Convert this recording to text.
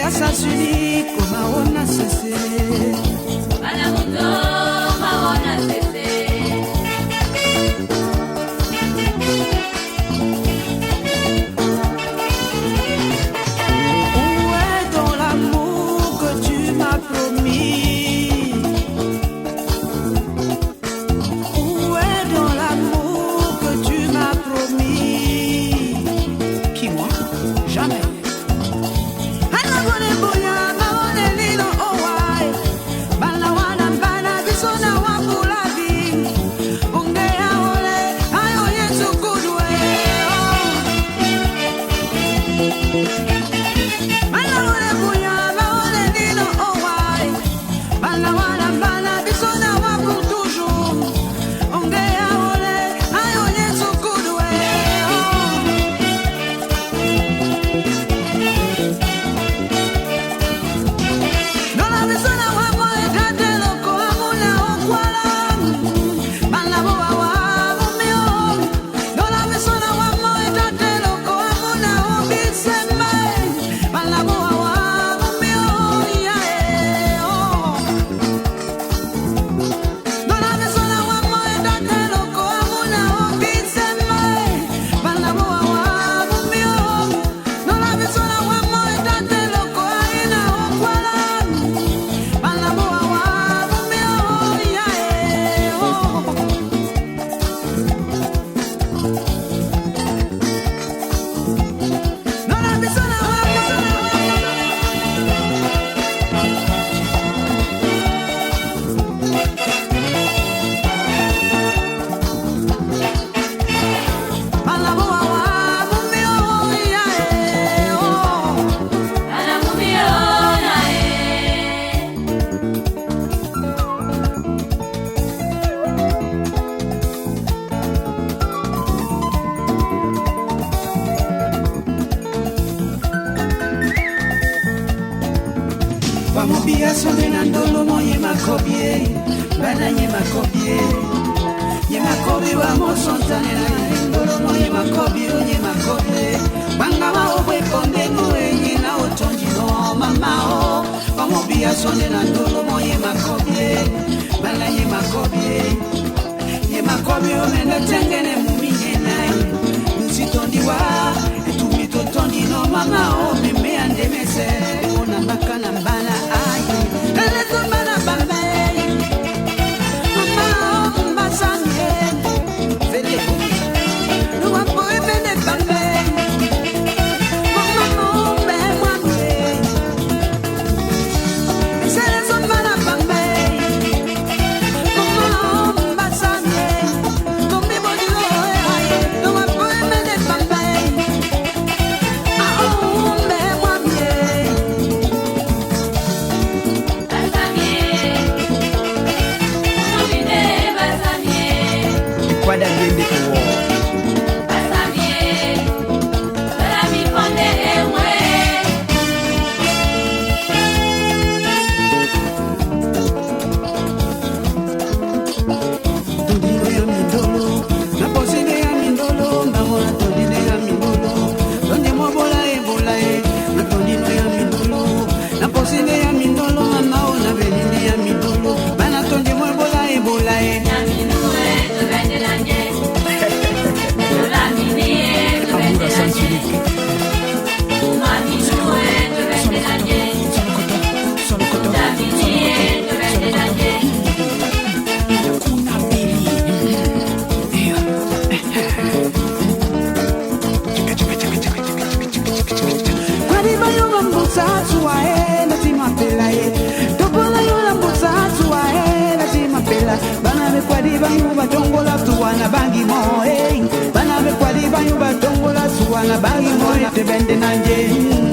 États-Unis, comment on a cessé. Où est donc l'amour que tu m'as promis? Où est donc l'amour que tu m'as promis? Qui, moi? Jamais. Wamubia sonde na ndolo moye makobie, bana nye makobie, nye makobie wa mosontane na ndolo moye makobie, nye makobie, banga wa obwe konde mwe nye na otonji no mama o. Wamubia sonde na ndolo moye makobie, bana nye makobie, nye makobie o mende tengene muminye nai, nusitondi wa, etumito tondi no mama o, meme andemese, ona makana mbana. Bana me kwadi banyu batongola suwana bangi moye tebende nanje.